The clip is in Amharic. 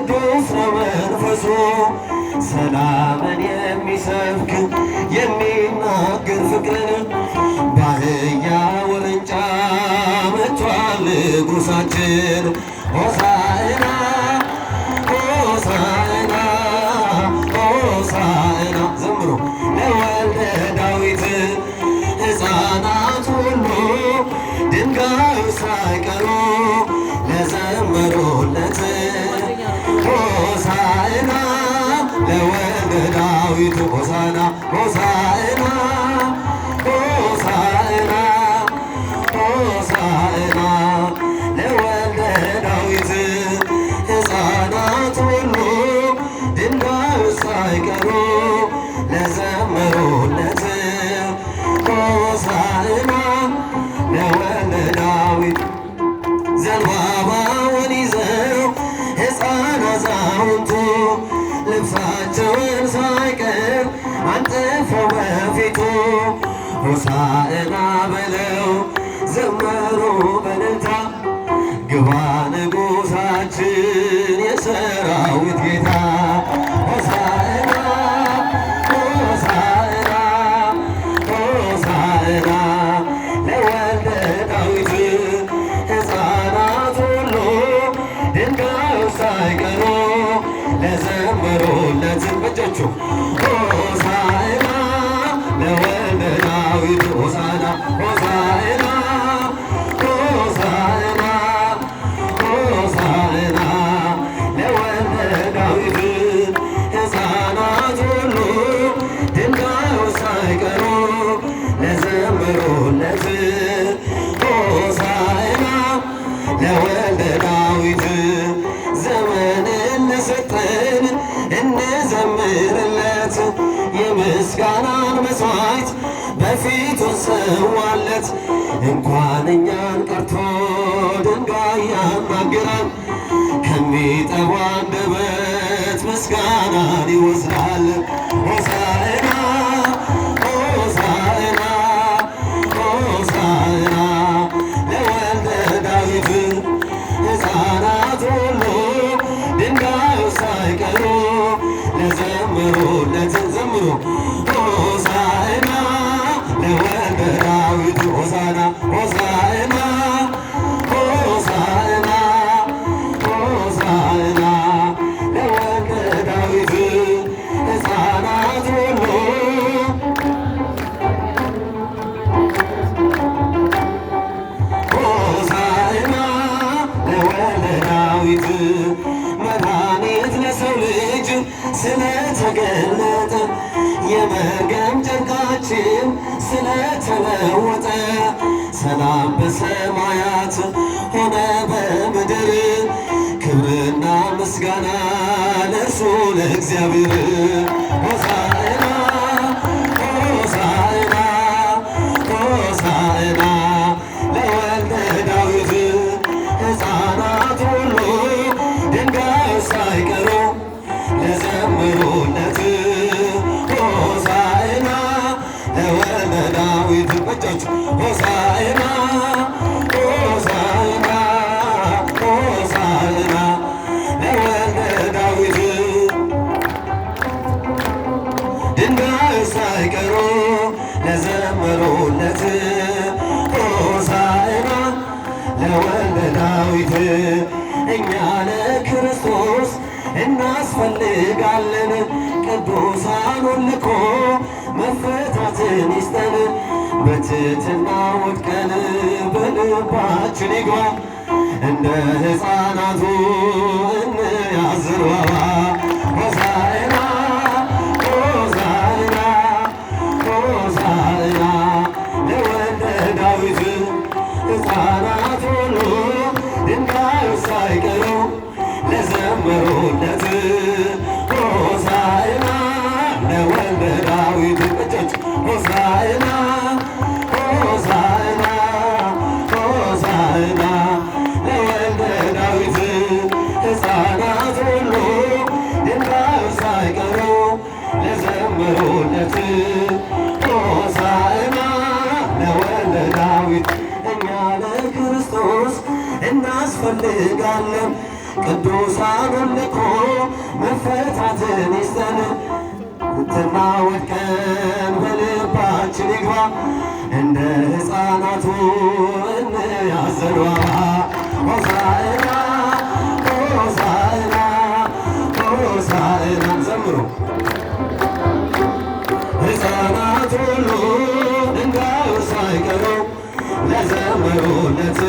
ቅዱስ ነው መንፈሱ ሰላምን የሚሰብክ የሚናገር ፍቅርን በአህያ ውርንጫ መጥቷል ንጉሣችን ሆሳዕና ሆሳዕና ሆሳዕና ዘምሩ ለወልደ ዳዊት ሕፃናት ሁሉ ድንጋዩ ሳይቀሩ ለዘመሩለት ሆሳዕና ለወልደ ዳዊት ሆሳዕና ሆሳዕና ሆሳዕና ሆሳዕና ለወልደ ዳዊት ሕፃናት ሁሉ ድንጋዩ ሳይቀሩ ለዘመሩለት ሆሳዕና ለወልደ ዳዊት ዘንባባውን ይዘው ሕፃን አዛውንቱ ልብሳቸውን ሳይቀር አንጥፈው በፊቱ ሆሳዕና በለው ዘመሩ በእልልታ ግባ ንጉሣችን የሰራዊት ጌታ ሆሳዕና ሆሳዕና ሆሳዕና ለወልደ ዳዊት ሕፃናት ሁሉ ድንጋዩ ሳይቀሩ ለዘመሩለት በእጆቹ ሆሳዕና ለወልደ ዳዊት ሆሳዕና ሆሳዕና ሆሳዕና ሆሳዕና ለወልደ ዳዊት ሕፃናት ሁሉ ድንጋዩ ሳይቀሩ ለዘመሩለት ሆሳዕና ለወልደ ዳዊት ዘመንን ለሰጠን እንዘምርለት የምስጋናን መሥዋዕት በፊቱ እንሰዋለት እንኳን እኛን ቀርቶ ድንጋይ ያናግራል ከሚጠፋ አንደበት ምስጋናን ይወስዳል ሆሳዕና ሆሳዕና ሆሳዕና ለወልደ ዳዊት ሕፃናት ሁሉ ድንጋዩ ሳይቀሩ ለዘመሩለት ዘምሩ ሆሳዕና ለወልደ ዳዊት ሆሳዕና ሆሳዕና ሆሳዕና ሆሳዕና ለወልደ ዳዊት ሕፃናት ሁሉ ሆሳዕና ለወልደ ዳዊት መድኃኒት ለሰው ልጅ ስለተገለጠ የመርገም ጨርቃችን ስለተለወጠ ሰላም በሰማያት ሆነ በምድር ክብርና ምስጋና ለእርሱ ለእግዚአብሔር ሆሳዕና ሆሳዕና ሆሳዕና ለወልደ ዳዊት ሕፃናት ሁሉ ድንጋዩ ሳይቀሩ ለዘመሩለት ሆሳዕና ለወልደ ዳዊት በእጆቹ ሆሳዕና ሆሳዕና ሆሳዕና ለወልደ ዳዊት ድንጋዩ ሳይቀሩ ለዘመሩለት ሆሳዕና ለወልደ ዳዊት እኛ ለክርስቶስ እናስፈልጋለን ቅዱሳኑን ልኮ መፈታትን ይስጠን በትሕትና ወድቀን በልባችን ይግባ እንደ ሕፃናቱ እንያዝር ሆሳዕና ሆሳዕና ሆሳዕና ለወልደ ዳዊት ሕፃናት ሁሉ ድንጋዩ ሳይቀሩ ለዘመሩለት ሆሳዕና ለወልደ ዳዊት እጆች ሆሳዕና ሆሳዕና ሆሳዕና ለወልደ ዳዊት ሕፃናት ሁሉ ድንጋዩ ሳይቀሩ ለዘመሩለት ሆሳዕና ለወልደ ዳዊት እኛ ለክርስቶስ እናስፈልጋለን ቅዱሳኑን ልኮ መፈታትን ይስጠን። ሙትና ወድቀን በልባችን ይግባ እንደ ሕፃናቱ እንያዘኗ ሆሳዕና ሆሳዕና ሆሳዕና ዘምሩ ሕፃናት ሁሉ እንዳዩ ሳይቀሩ ለዘመሩለት